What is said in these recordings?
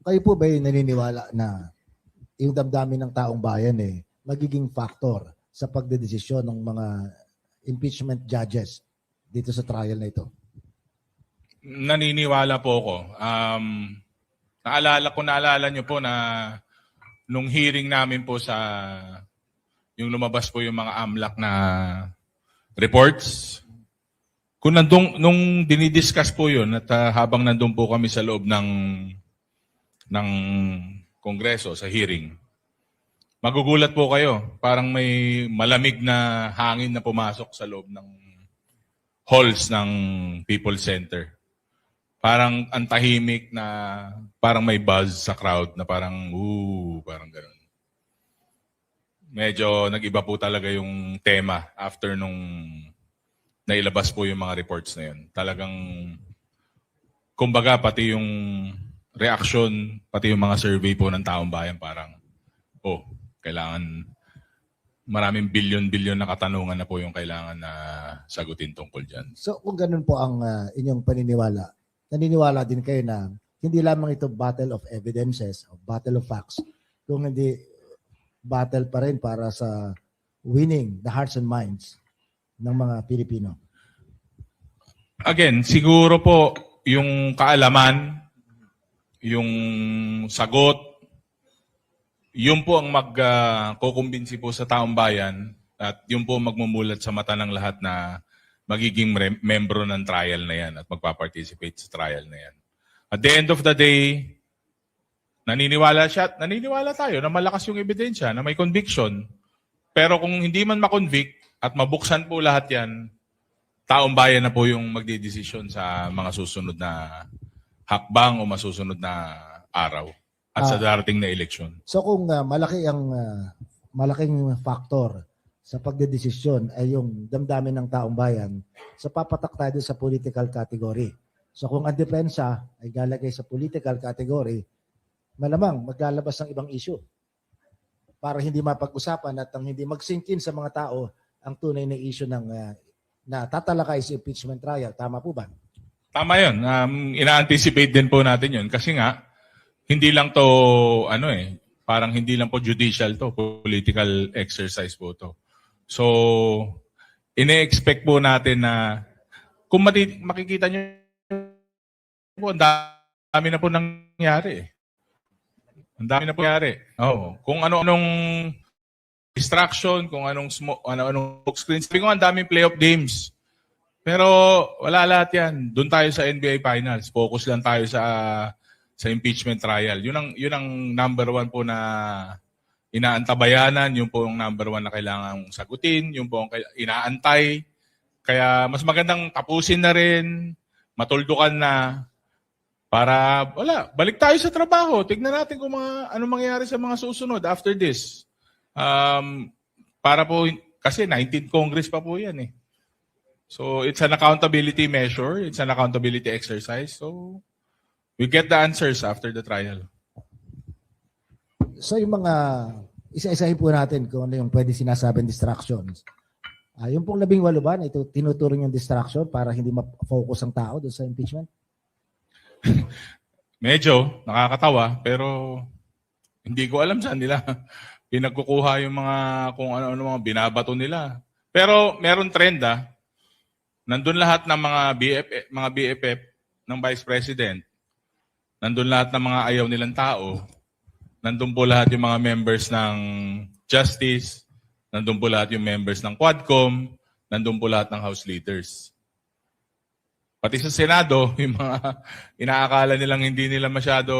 Kayo po ba naniniwala na yung damdamin ng taong bayan magiging factor sa pagdedesisyon ng mga impeachment judges dito sa trial na ito? Naniniwala po ako. Naalala nyo po na nung hearing namin po sa yung lumabas po yung mga AMLAC na reports, kung nung dinidiscuss po yun at habang nandun po kami sa loob ng Kongreso sa hearing, magugulat po kayo. Parang may malamig na hangin na pumasok sa loob ng halls ng People's Center. Parang ang tahimik na parang may buzz sa crowd na parang, parang gano'n. Medyo nag-iba po talaga yung tema after nung nailabas po yung mga reports na yun. Talagang, kumbaga, pati yung reaction, pati yung mga survey po ng taong bayan, parang, kailangan maraming bilyon-bilyon na katanungan na po yung kailangan na sagutin tungkol dyan. So kung ganun po ang inyong paniniwala, naniniwala din kayo na hindi lamang ito battle of evidences o battle of facts, kung hindi battle pa rin para sa winning the hearts and minds ng mga Pilipino. Again, siguro po yung kaalaman, yung sagot, yun po ang magkukumbinsi po sa taong bayan at yun po magmumulat sa mata ng lahat na magiging membro ng trial na yan at magpa-participate sa trial na yan. At the end of the day, naniniwala tayo na malakas yung ebidensya, na may conviction. Pero kung hindi man makonvict at mabuksan po lahat yan, taong bayan na po yung magdidesisyon sa mga susunod na hakbang o masusunod na araw at sa darating na eleksyon. So kung malaking factor sa pagdedesisyon ay yung damdamin ng taong bayan, so papatak tayo sa political category. So kung ang depensa ay galagay sa political category, malamang maglalabas ng ibang issue para hindi mapag-usapan at hindi mag-sink in sa mga tao ang tunay na issue ng na tatalakay sa impeachment trial. Tama po ba? Tama yun. Ina-anticipate din po natin yun. Kasi nga, hindi lang to, parang hindi lang po judicial to, political exercise po to. So, ine-expect po natin na, kung makikita nyo po, ang dami na po nangyari. Ang dami na po nangyari. Kung ano-anong distraction, kung anong smoke screen. Sabi ko, ang daming playoff games. Pero wala lahat yan. Doon tayo sa NBA Finals. Focus lang tayo sa impeachment trial. Yun ang number one po na inaantabayanan. Yun po ang number one na kailangang sagutin. Yun po ang inaantay. Kaya mas magandang tapusin na rin. Matuldukan na. Para, balik tayo sa trabaho. Tignan natin kung ano mangyayari sa mga susunod after this. Para po, kasi 19th Congress pa po yan eh. So, it's an accountability measure. It's an accountability exercise. So, we get the answers after the trial. So, yung mga, isa-isahin po natin kung ano yung pwede sinasabing distractions. Yung pong 18 ba, ito tinuturing yung distraction para hindi ma-focus ang tao doon sa impeachment? Medyo nakakatawa, pero hindi ko alam saan nila pinagkukuha yung mga kung ano-ano mga binabato nila. Pero meron trend nandun lahat ng mga BFF ng Vice President. Nandun lahat ng mga ayaw nilang tao. Nandun po lahat yung mga members ng Justice. Nandun po lahat yung members ng Quadcom. Nandun po lahat ng House Leaders. Pati sa Senado, yung mga inaakala nilang hindi nila masyado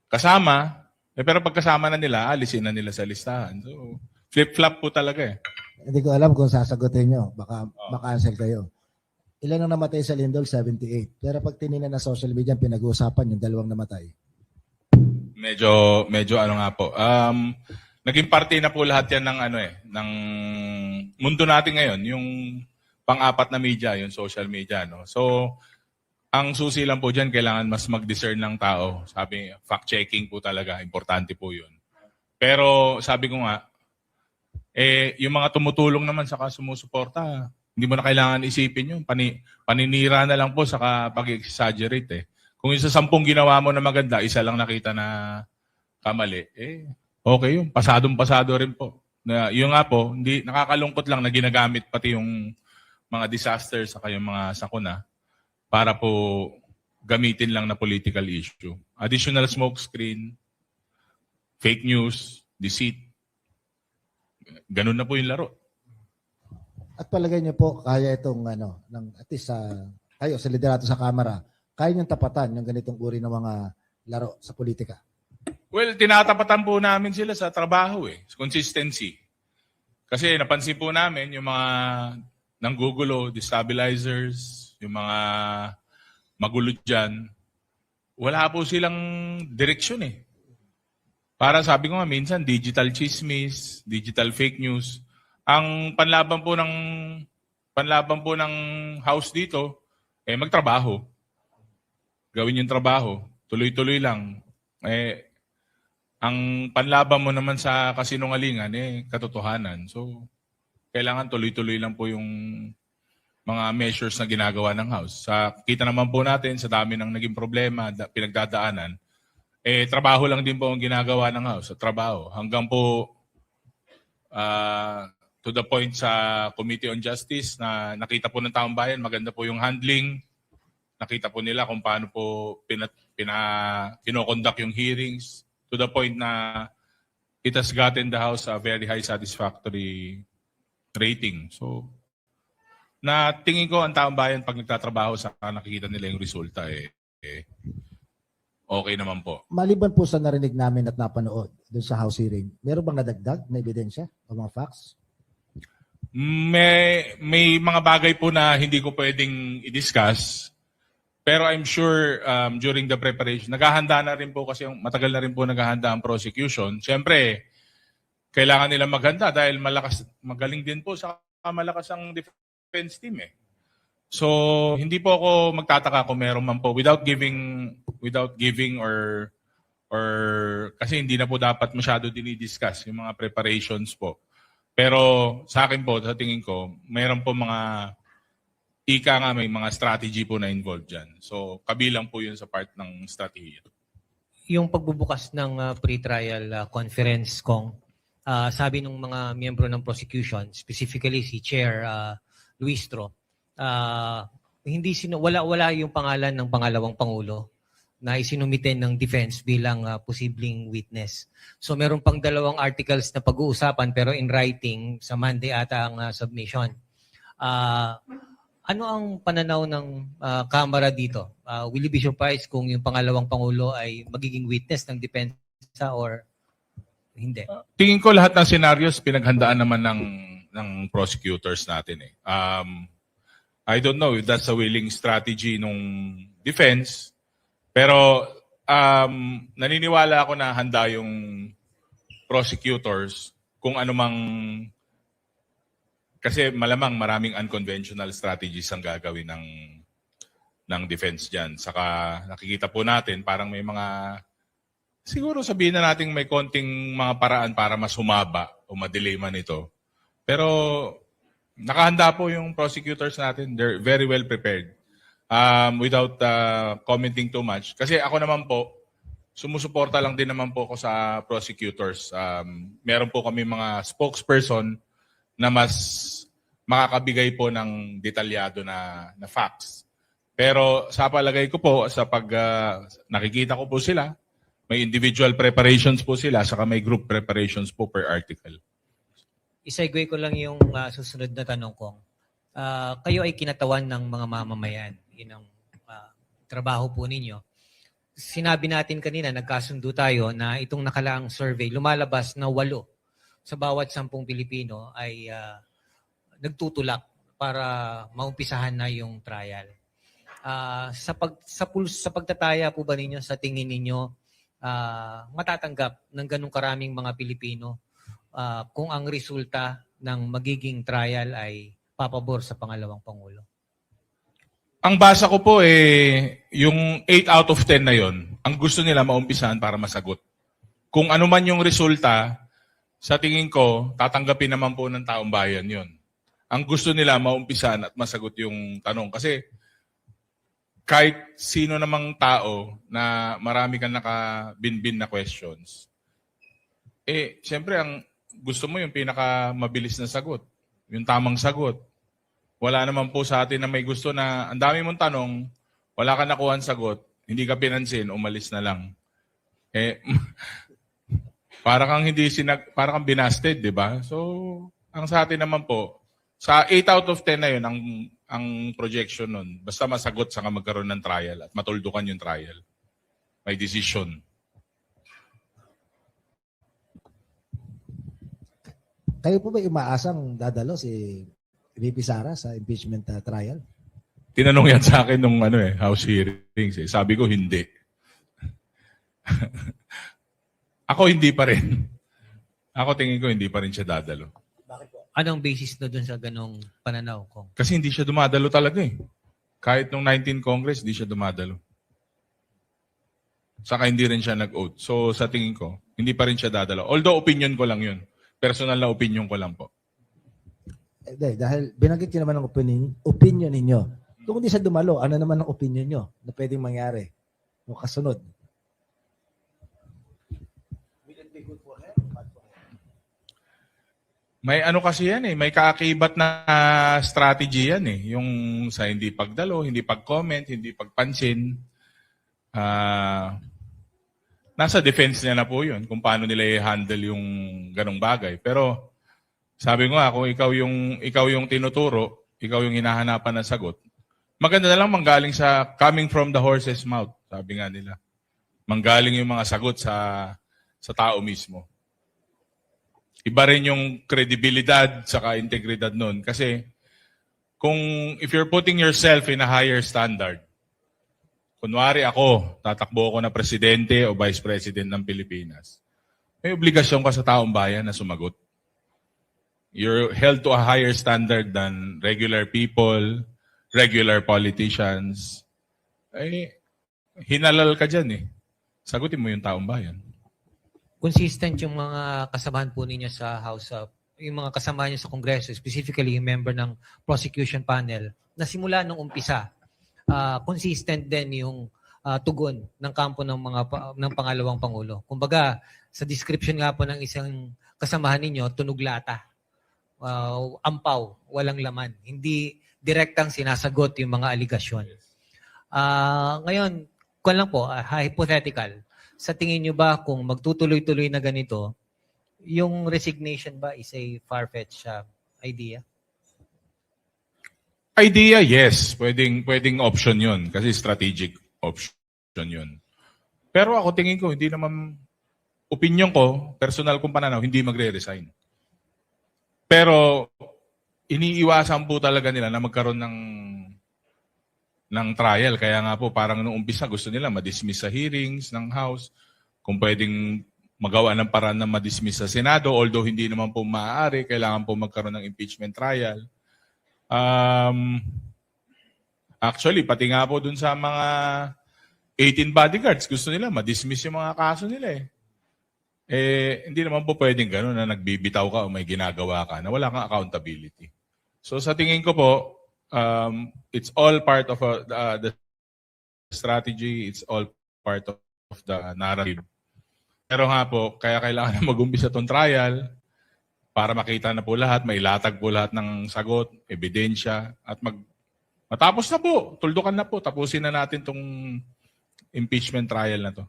kasama, pero pagkasama na nila, alisin na nila sa listahan. So, flip-flop po talaga eh. Hindi ko alam kung sasagutin nyo. Baka maka-answer kayo. Ilan ang namatay sa Lindol? 78. Pero pag tinignan na social media, pinag-uusapan yung 2 namatay. Medyo ano nga po. Naging parte na po lahat yan ng mundo natin ngayon, yung pang-apat na media, yung social media. No? So, ang susi lang po dyan, kailangan mas mag-discern ng tao. Sabi, fact-checking po talaga, importante po yun. Pero sabi ko nga, yung mga tumutulong naman saka sumusuporta, hindi mo na kailangan isipin yun. Paninira na lang po saka pag-exaggerate eh. Kung yung sa 10 ginawa mo na maganda, isa lang nakita na kamali, okay yun. Pasadong-pasado rin po. Na, yun nga po, hindi, nakakalungkot lang na ginagamit pati yung mga disasters sa yung mga sakuna para po gamitin lang na political issue. Additional smoke screen, fake news, deceit. Ganun na po yung laro. At palagay niyo po, kaya itong at least kayo sa liderato sa Kamara, kaya niyong tapatan yung ganitong uri ng mga laro sa politika? Well, tinatapatan po namin sila sa trabaho consistency. Kasi napansin po namin yung mga nanggugulo, destabilizers, yung mga magulo dyan, wala po silang direksyon Para sabi ko nga, minsan digital chismis, digital fake news. Ang panlaban po ng house dito, magtrabaho. Gawin yung trabaho. Tuloy-tuloy lang. Ang panlaban mo naman sa kasinungalingan, katotohanan. So, kailangan tuloy-tuloy lang po yung mga measures na ginagawa ng House. Kita naman po natin sa dami ng naging problema, pinagdadaanan, trabaho lang din po ang ginagawa ng House. Trabaho. Hanggang po to the point sa Committee on Justice na nakita po ng taong bayan, maganda po yung handling. Nakita po nila kung paano po kinoconduct yung hearings to the point na it has gotten the House a very high satisfactory rating. So, na tingin ko ang taong bayan pag nagtatrabaho sa nakikita nila yung resulta okay naman po. Maliban po sa narinig namin at napanood doon sa House hearing, meron bang nadagdag na ebidensya o mga facts? May mga bagay po na hindi ko pwedeng i-discuss. Pero I'm sure during the preparation, naghahanda na rin po kasi matagal na rin po naghahanda ang prosecution. Siyempre, kailangan nila maghanda dahil magaling din po sa malakas ang defense team So, hindi po ako magtataka kung meron man po without giving or kasi hindi na po dapat masyado dinidiscuss yung mga preparations po. Pero sa akin po, sa tingin ko, mayroon po may mga strategy po na involved dyan. So, kabilang po yun sa part ng strategy. Yung pagbubukas ng pre-trial conference, Kong, sabi ng mga miyembro ng prosecution, specifically si Chair Luistro, wala yung pangalan ng pangalawang pangulo na isinumite ng defense bilang posibleng witness. So meron pang 2 articles na pag-uusapan pero in writing sa Monday ata ang submission. Ano ang pananaw ng Kamara dito? Will you be surprised kung yung pangalawang pangulo ay magiging witness ng depensa or hindi? Tingin ko lahat ng scenarios pinaghandaan naman ng prosecutors natin I don't know if that's a willing strategy nung defense. Pero naniniwala ako na handa yung prosecutors kung ano mang kasi malamang maraming unconventional strategies ang gagawin ng defense dyan. Saka nakikita po natin parang may mga siguro sabihin na natin may konting mga paraan para mas humaba o madelay man ito. Pero nakahanda po yung prosecutors natin. They're very well prepared. Without commenting too much. Kasi ako naman po, sumusuporta lang din naman po ako sa prosecutors. Meron po kami mga spokesperson na mas makakabigay po ng detalyado na facts. Pero sa palagay ko po, sa pag nakikita ko po sila, may individual preparations po sila, saka may group preparations po per article. Isegue ko lang yung susunod na tanong ko. Kayo ay kinatawan ng mga mamamayan. Yun ang trabaho po ninyo. Sinabi natin kanina, nagkasundo tayo na itong nakalaang survey, lumalabas na 8 sa bawat 10 Pilipino ay nagtutulak para maumpisahan na yung trial. Sa pagtataya po ba ninyo, sa tingin ninyo, matatanggap ng ganong karaming mga Pilipino kung ang resulta ng magiging trial ay papabor sa pangalawang Pangulo? Ang basa ko po yung 8 out of 10 na yon, ang gusto nila maumpisahan para masagot. Kung ano man yung resulta, sa tingin ko, tatanggapin naman po ng taong bayan yon. Ang gusto nila maumpisahan at masagot yung tanong. Kasi kahit sino namang tao na marami kang nakabinbin na questions, siyempre ang gusto mo yung pinakamabilis na sagot, yung tamang sagot. Wala naman po sa atin na may gusto na ang dami mong tanong, wala ka nakuha sagot, hindi ka pinansin, umalis na lang. Para kang para kang binasted, di ba? So, ang sa atin naman po, sa 8 out of 10 na yun, ang projection nun, basta masagot saka magkaroon ng trial at matuldukan yung trial. May decision. Kayo po ba umaasang dadalo si VP Sara sa impeachment trial? Tinanong yan sa akin nung House hearings. Sabi ko, hindi. Ako hindi pa rin. Ako tingin ko hindi pa rin siya dadalo. Bakit po? Anong basis na dun sa ganong pananaw ko? Kasi hindi siya dumadalo talaga eh. Kahit nung 19 Congress, hindi siya dumadalo. Saka hindi rin siya nag-oath. So sa tingin ko, hindi pa rin siya dadalo. Although opinion ko lang yun. Personal na opinion ko lang po. Dahil binanggit niyo naman ang opinion ninyo. Kung hindi siya dumalo, ano naman ang opinion niyo na pwedeng mangyari? O kasunod? May ano kasi yan may kaakibat na strategy yan yung sa hindi pagdalo, hindi pag-comment, hindi pagpansin. Nasa defense niya na po yun kung paano nila i-handle yung ganong bagay. Pero sabi ko nga, kung ikaw yung tinuturo, ikaw yung hinahanapan ng sagot, maganda na lang manggaling sa coming from the horse's mouth, sabi nga nila. Manggaling yung mga sagot sa tao mismo. Iba rin yung kredibilidad saka integridad nun. Kasi if you're putting yourself in a higher standard, kunwari ako, tatakbo ako na presidente o vice president ng Pilipinas, may obligasyon ka sa taong bayan na sumagot. You're held to a higher standard than regular people, regular politicians. Hinalal ka dyan Sagutin mo yung taong bayan. Consistent yung mga kasamahan po ninyo sa House of, yung mga kasamahan niyo sa Kongreso, specifically yung member ng prosecution panel, na simula nung umpisa, consistent din yung tugon ng kampo ng pangalawang Pangulo. Kumbaga, sa description nga po ng isang kasamahan ninyo, tunog lata, ampaw, walang laman. Hindi direktang sinasagot yung mga aligasyon. Ngayon, kung lang po, hypothetical, sa tingin nyo ba kung magtutuloy-tuloy na ganito, yung resignation ba is a far-fetched idea? Idea, yes. Pwedeng option yun kasi strategic option yun. Pero ako tingin ko, hindi naman, opinion ko, personal kong pananaw, hindi magre-resign. Pero iniiwasan po talaga nila na magkaroon ng trial. Kaya nga po parang nung umpisa gusto nila ma-dismiss sa hearings ng House. Kung pwedeng magawa ng paraan na ma-dismiss sa Senado, although hindi naman po maaari, kailangan po magkaroon ng impeachment trial. Actually, pati nga po dun sa mga 18 bodyguards, gusto nila ma-dismiss yung mga kaso nila hindi naman po pwedeng gano'n na nagbibitaw ka o may ginagawa ka na wala kang accountability. So sa tingin ko po, it's all part of the strategy, it's all part of the narrative. Pero nga po, kaya kailangan na mag-umpisa itong trial para makita na po lahat, may latag po lahat ng sagot, ebidensya, at matapos na po, tuldukan na po, tapusin na natin itong impeachment trial na to.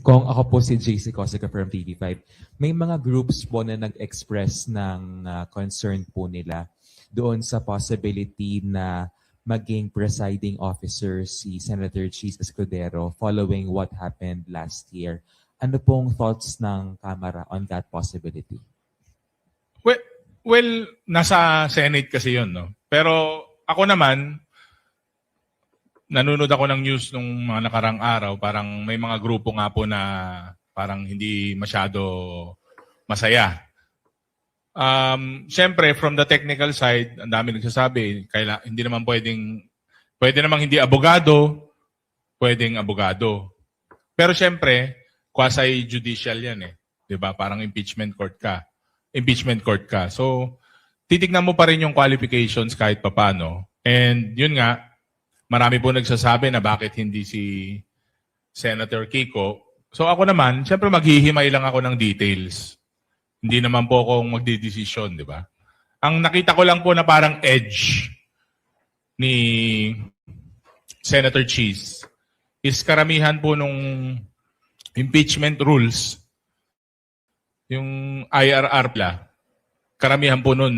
Kung ako po si JC Cosica from TV5, may mga groups po na nag-express ng concern po nila doon sa possibility na maging presiding officer si Senator Cheese Escudero following what happened last year. Ano pong thoughts ng Kamara on that possibility? Well, nasa Senate kasi yun, no? Pero ako naman, nanonood ako ng news nung mga nakarang araw, parang may mga grupo nga po na parang hindi masyado masaya. Siyempre, from the technical side, ang dami nagsasabi, hindi naman pwede namang hindi abogado, pwedeng abogado. Pero syempre, quasi-judicial yan eh. 'Di ba? Parang impeachment court ka. Impeachment court ka. So, titignan mo pa rin yung qualifications kahit papano. And yun nga, marami po nagsasabi na bakit hindi si Senator Kiko. So ako naman, syempre maghihimay lang ako ng details. Hindi naman po akong magdidesisyon, di ba? Ang nakita ko lang po na parang edge ni Senator Cheese is karamihan po nung impeachment rules, yung IRR pla, karamihan po nun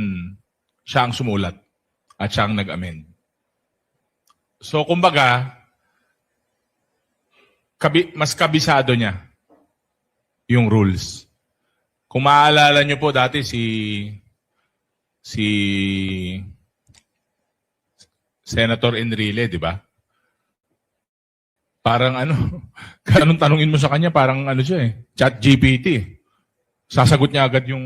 siya ang sumulat at siya ang nag-amend. So kumbaga, mas kabisado niya yung rules. Kung maaalala niyo po dati si Senator Enrile, di ba? Parang anong tanungin mo sa kanya, parang siya eh, ChatGPT. Sasagot niya agad yung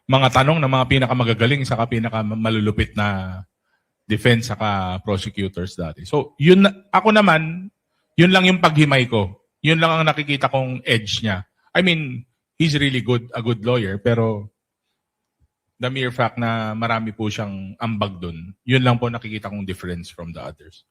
mga tanong ng mga pinakamagagaling saka pinakamalulupit na defense saka prosecutors dati. So, ako naman, yun lang yung paghimay ko. Yun lang ang nakikita kong edge niya. I mean, he's really a good lawyer, pero the mere fact na marami po siyang ambag dun, yun lang po nakikita kong difference from the others.